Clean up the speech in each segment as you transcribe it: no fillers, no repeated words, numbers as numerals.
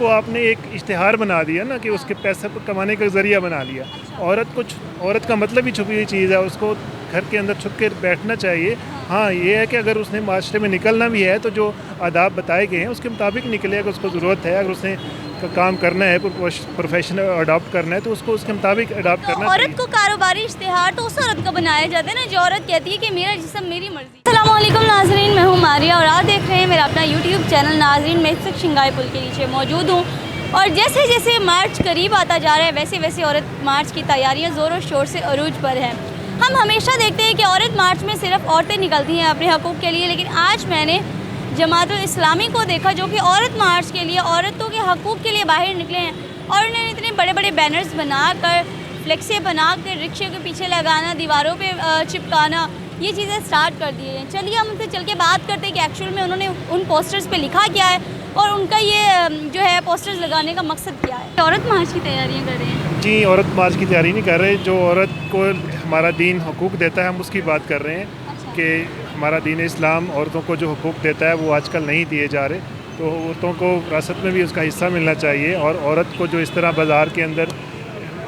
کو آپ نے ایک اشتہار بنا دیا نا کہ اس کے پیسے کمانے کا ذریعہ بنا لیا. عورت کا مطلب ہی چھپی ہوئی چیز ہے, اس کو گھر کے اندر چھپ کے بیٹھنا چاہیے. ہاں یہ ہے کہ اگر اس نے معاشرے میں نکلنا بھی ہے تو جو آداب بتائے گئے ہیں اس کے مطابق نکلے. اگر اس کو ضرورت ہے, اگر اس نے کام کرنا ہے, پروفیشن اڈاپٹ کرنا ہے تو اس کو اس کے مطابق اڈاپٹ کرنا چاہیے. عورت کو کاروباری اشتہار تو اس عورت کا بنایا جاتا ہے نا جو عورت کہتی ہے کہ میرا جسم میری مرضی. السلام علیکم ناظرین, میں ہوں ماریا اور آپ دیکھ رہے ہیں میرا اپنا یوٹیوب چینل. ناظرین, میں اس وقت شنگھائی پل کے نیچے موجود ہوں اور جیسے جیسے مارچ قریب آتا جا رہا ہے ویسے ویسے عورت مارچ کی تیاریاں زور و شور سے عروج پر ہیں. ہم ہمیشہ دیکھتے ہیں کہ عورت مارچ میں صرف عورتیں نکلتی ہیں اپنے حقوق کے لیے, لیکن آج میں نے جماعت الاسلامی کو دیکھا جو کہ عورت مارچ کے لیے, عورتوں کے حقوق کے لیے باہر نکلے ہیں اور انہوں نے اتنے بڑے بڑے بینرز بنا کر, فلیکسیں بنا کر رکشے کے پیچھے لگانا, دیواروں پہ چپکانا, یہ چیزیں سٹارٹ کر دی ہیں. چلیے ہم ان سے چل کے بات کرتے ہیں کہ ایکچوئل میں انہوں نے ان پوسٹرز پہ لکھا کیا ہے اور ان کا یہ جو ہے پوسٹرز لگانے کا مقصد کیا ہے. عورت مارچ کی تیاریاں کر رہے ہیں. جی, عورت مارچ کی تیاری نہیں کر رہے. جو عورت کو ہمارا دین حقوق دیتا ہے ہم اس کی بات کر رہے ہیں کہ ہمارا دین اسلام عورتوں کو جو حقوق دیتا ہے وہ آج کل نہیں دیے جا رہے. تو عورتوں کو وراثت میں بھی اس کا حصہ ملنا چاہیے, اور عورت کو جو اس طرح بازار کے اندر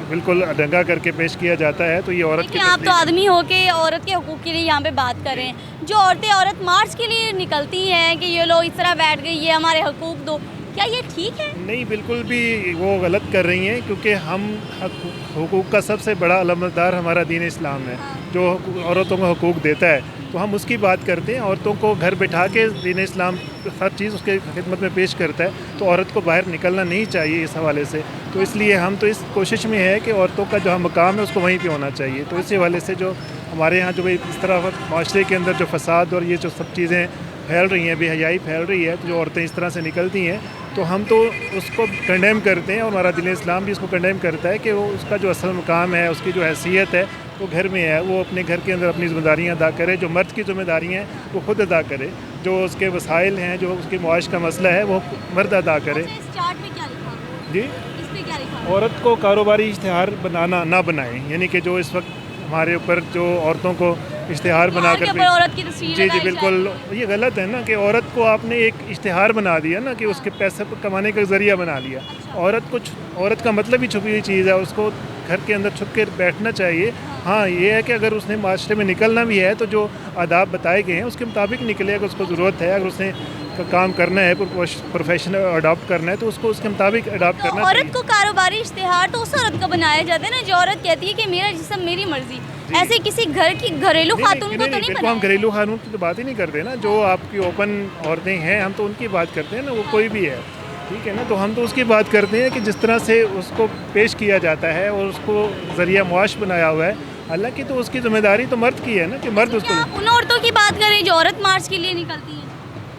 بالکل دنگا کر کے پیش کیا جاتا ہے تو یہ عورت کی آپ تو آدمی ہو کے عورت کے حقوق کے لیے یہاں پہ بات کر رہے ہیں. جو عورت مارچ کے لیے نکلتی ہیں کہ یہ لوگ اس طرح بیٹھ گئی, یہ ہمارے حقوق دو, کیا یہ ٹھیک ہے؟ نہیں, بالکل بھی وہ غلط کر رہی ہیں, کیونکہ ہم حقوق کا سب سے بڑا علمبردار ہمارا دین اسلام ہے جو عورتوں کو حقوق دیتا ہے. تو ہم اس کی بات کرتے ہیں. عورتوں کو گھر بٹھا کے دین اسلام ہر چیز اس کے خدمت میں پیش کرتا ہے, تو عورت کو باہر نکلنا نہیں چاہیے اس حوالے سے. تو اس لیے ہم تو اس کوشش میں ہے کہ عورتوں کا جو مقام ہے اس کو وہیں پہ ہونا چاہیے. تو اسی حوالے سے جو ہمارے یہاں جو اس طرح معاشرے کے اندر جو فساد اور یہ جو سب چیزیں پھیل رہی ہیں, بے حیائی پھیل رہی ہے, تو جو عورتیں اس طرح سے نکلتی ہیں تو ہم تو اس کو کنڈیم کرتے ہیں, اور ہمارا دین اسلام بھی اس کو کنڈیم کرتا ہے کہ وہ اس کا جو اصل مقام ہے, اس کی جو حیثیت ہے وہ گھر میں ہے. وہ اپنے گھر کے اندر اپنی ذمہ داریاں ادا کرے. جو مرد کی ذمہ داریاں ہیں وہ خود ادا کرے, جو اس کے وسائل ہیں, جو اس کے معاش کا مسئلہ ہے وہ مرد ادا کرے. جی, عورت کو کاروباری اشتہار بنانا نہ بنائیں, یعنی کہ جو اس وقت ہمارے اوپر جو عورتوں کو اشتہار بنا کر جی بالکل یہ غلط ہے نا کہ عورت کو آپ نے ایک اشتہار بنا دیا نا کہ اس کے پیسے کمانے کا ذریعہ بنا لیا. عورت کا مطلب ہی چھپی ہوئی چیز ہے, اس کو گھر کے اندر چھپ کے بیٹھنا چاہیے. ہاں یہ ہے کہ اگر اس نے معاشرے میں نکلنا بھی ہے تو جو آداب بتائے گئے ہیں اس کے مطابق نکلے. اگر اس کو ضرورت ہے, اگر اس نے کام کرنا ہے, پروفیشن اڈاپٹ کرنا ہے تو اس کو اس کے مطابق اڈاپٹ کرنا چاہیے. عورت کو کاروباری اشتہار تو اس عورت کا بنایا جاتا ہے نا جو عورت کہتی ہے کہ میرا جسم میری مرضی. ایسے کسی گھر کی گھریلو خاتون کو تو نہیں بنایا. ہم گھریلو خاتون کی تو بات ہی نہیں کرتے نا. جو آپ کی اوپن عورتیں ہیں ہم تو ان کی بات کرتے ہیں نا, وہ کوئی بھی ہے, ٹھیک ہے نا. تو ہم تو اس کی بات کرتے ہیں کہ جس طرح سے اس کو پیش کیا جاتا ہے اور اس کو ذریعہ معاش بنایا ہوا ہے, حالانکہ تو اس کی ذمہ داری تو مرد کی ہے نا کہ مرد اس کو. ان عورتوں کی بات کریں جو عورت مارچ کے لیے نکلتی ہیں.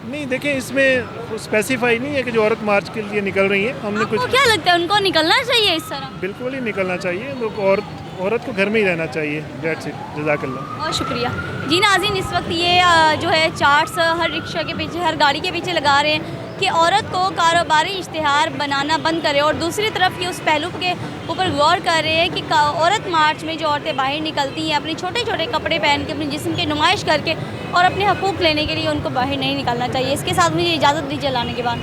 نہیں دیکھیں, اس میں اسپیسیفائی نہیں ہے کہ جو عورت مارچ کے لیے نکل رہی ہیں. ہم نے کچھ کیا لگتا ہے ان کو نکلنا چاہیے اس طرح؟ بالکل ہی نکلنا چاہیے. عورت کو گھر میں ہی رہنا چاہیے. That's it. جزاک اللہ. بہت شکریہ. جی ناظرین, اس وقت یہ جو ہے چارٹس ہر رکشہ کے پیچھے, ہر گاڑی کے پیچھے لگا رہے ہیں کہ عورت کو کاروباری اشتہار بنانا بند کرے, اور دوسری طرف یہ اس پہلو کے اوپر غور کر رہے ہیں کہ عورت مارچ میں جو عورتیں باہر نکلتی ہیں اپنے چھوٹے چھوٹے کپڑے پہن کے, اپنے جسم کی نمائش کر کے, اور اپنے حقوق لینے کے لیے ان کو باہر نہیں نکلنا چاہیے. اس کے ساتھ مجھے اجازت دیجیے لانے کے بعد.